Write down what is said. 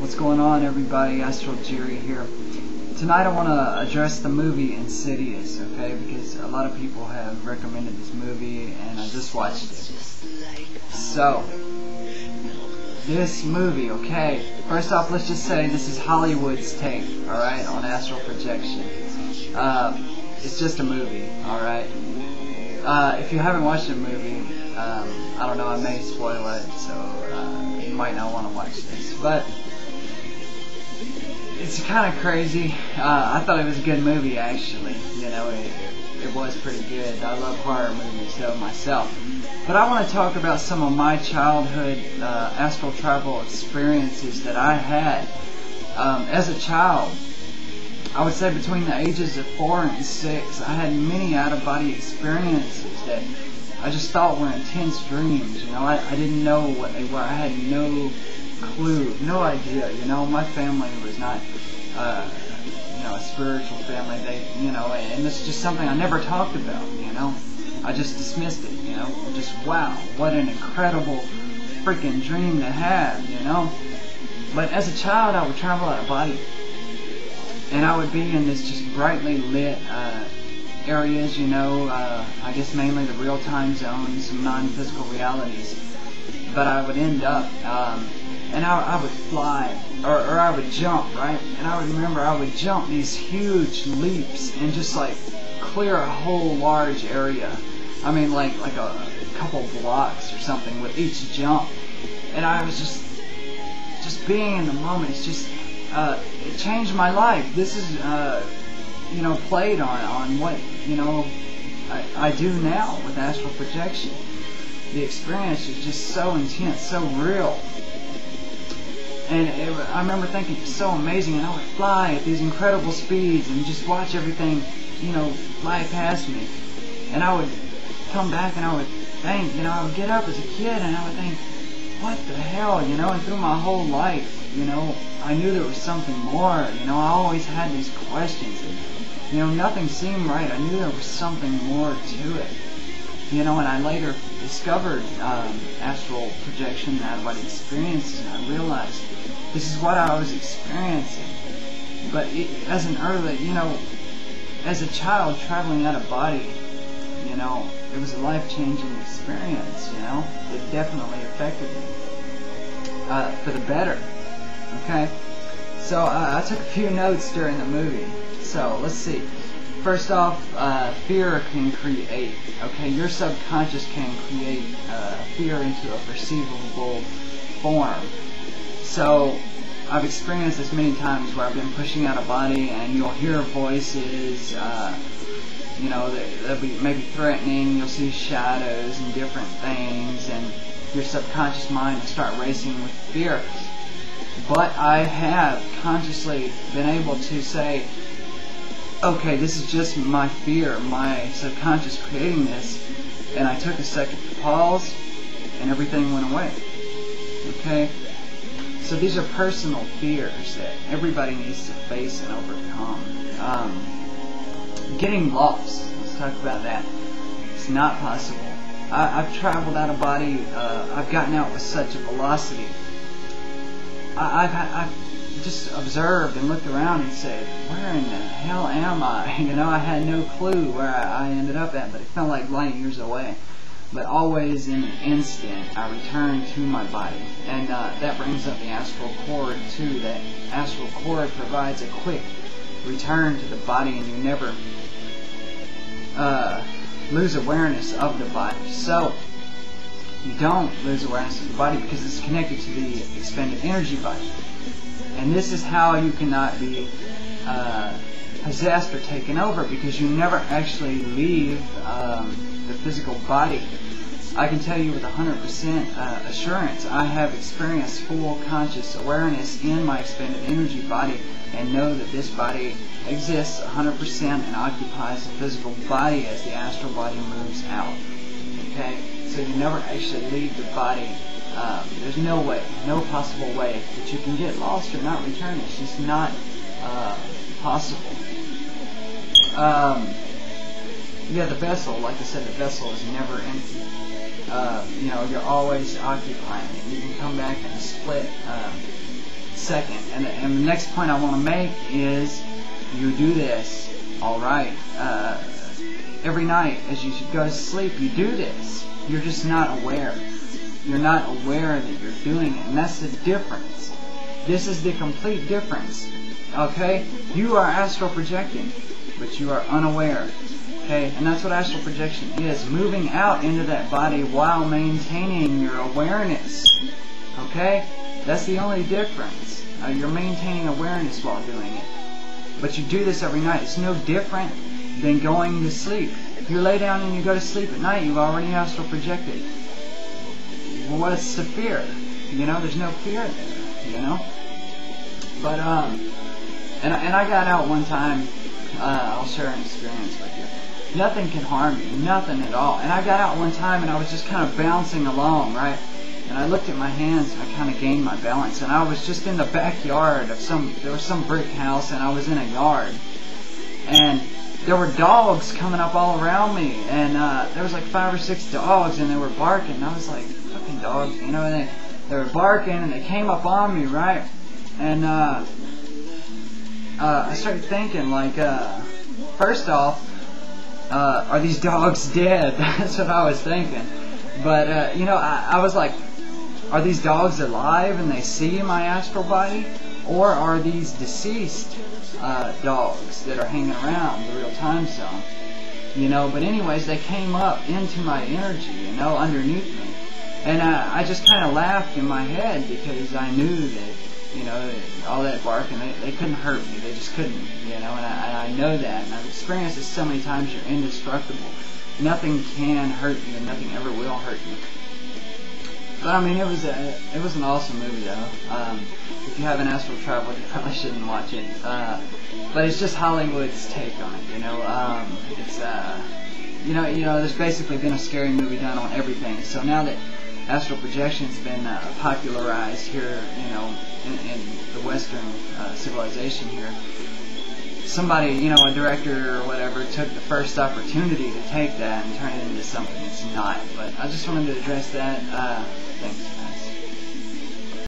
What's going on, everybody? Astral Jerry here. Tonight I want to address the movie Insidious, okay? Because a lot of people have recommended this movie and I just watched it. So, this movie, okay? First off, let's just say this is Hollywood's take, alright, on astral projection. It's just a movie, alright? If you haven't watched the movie, I don't know, I may spoil it, so you might not want to watch this. But it's kind of crazy. I thought it was a good movie, actually. You know, it was pretty good. I love horror movies, though, myself. But I want to talk about some of my childhood astral travel experiences that I had. As a child, I would say between the ages of 4 and 6, I had many out-of-body experiences that I just thought were intense dreams. You know, I didn't know what they were. I had no clue, no idea. You know, my family was not, you know, a spiritual family. And this is just something I never talked about. You know, I just dismissed it. You know, just wow, what an incredible freaking dream to have. You know, but as a child, I would travel out of body. And I would be in this just brightly lit areas, you know, I guess mainly the real-time zones, some non-physical realities. But I would end up, and I would fly, or I would jump, right? And I would remember I would jump these huge leaps and just like clear a whole large area. I mean, like a couple blocks or something with each jump. And I was just being in the moment. It's just, it changed my life. This is, you know, played on what, you know, I do now with astral projection. The experience is just so intense, so real. And I remember thinking it's so amazing, and I would fly at these incredible speeds and just watch everything, you know, fly past me. And I would come back and I would think, you know, I would get up as a kid and I would think, what the hell, you know, and through my whole life, you know, I knew there was something more. You know, I always had these questions and, you know, nothing seemed right. I knew there was something more to it. You know, and I later discovered astral projection, out-of-body experiences, and I realized this is what I was experiencing. But as an early, you know, as a child traveling out of body, you know, it was a life-changing experience, you know. It definitely affected me for the better. Okay? So I took a few notes during the movie. So let's see. First off, fear can create. Okay, your subconscious can create fear into a perceivable form. So I've experienced this many times where I've been pushing out of body, and you'll hear voices. You know, they'll be maybe threatening. You'll see shadows and different things, and your subconscious mind will start racing with fear. But I have consciously been able to say, okay, this is just my fear, my subconscious creating this, and I took a second to pause, and everything went away. Okay? So these are personal fears that everybody needs to face and overcome. Getting lost, let's talk about that. It's not possible. I've traveled out of body, I've gotten out with such a velocity. I've just observed and looked around and said, where in the hell am I? You know, I had no clue where I ended up at, but it felt like light years away. But always in an instant, I returned to my body. And that brings up the astral cord, too. That astral cord provides a quick return to the body, and you never lose awareness of the body. So, you don't lose awareness of the body because it's connected to the expended energy body. And this is how you cannot be possessed or taken over, because you never actually leave the physical body. I can tell you with 100% assurance, I have experienced full conscious awareness in my expended energy body, and know that this body exists 100% and occupies the physical body as the astral body moves out. Okay? So you never actually leave the body. There's no way, no possible way that you can get lost or not return. It's just not possible. Yeah, the vessel, like I said, the vessel is never empty. You know, you're always occupying it. You can come back and split second. And the next point I want to make is you do this, alright, every night as you go to sleep, you do this. You're just not aware. You're not aware that you're doing it, and that's the difference. This is the complete difference. Okay? You are astral projecting, but you are unaware. Okay? And that's what astral projection is. Moving out into that body while maintaining your awareness. Okay? That's the only difference. You're maintaining awareness while doing it. But you do this every night. It's no different than going to sleep. If you lay down and you go to sleep at night, you've already astral projected. Well, what's the fear? You know, there's no fear there, you know? But, and I got out one time, I'll share an experience with you. Nothing can harm me, nothing at all. And I got out one time and I was just kind of bouncing along, right? And I looked at my hands and I kind of gained my balance. And I was just in the backyard of there was some brick house, and I was in a yard. And there were dogs coming up all around me, and there was like 5 or 6 dogs, and they were barking. And I was like, fucking dogs, you know, and they were barking, and they came up on me, right? And I started thinking, like, first off, are these dogs dead? That's what I was thinking. But, you know, I was like, are these dogs alive and they see my astral body? Or are these deceased dogs that are hanging around the real time zone? You know, but anyways, they came up into my energy, you know, underneath me. And I just kind of laughed in my head because I knew that, you know, all that barking, they couldn't hurt me. They just couldn't, you know, and I know that. And I've experienced this so many times. You're indestructible. Nothing can hurt you, and nothing ever will hurt you. But I mean, it was an awesome movie, though. If you haven't astral traveled, you probably shouldn't watch it. But it's just Hollywood's take on it, you know. It's you know, there's basically been a scary movie done on everything. So now that astral projection's been popularized here, you know, in the Western civilization here, somebody, you know, a director or whatever, took the first opportunity to take that and turn it into something it's not. But I just wanted to address that. Thanks.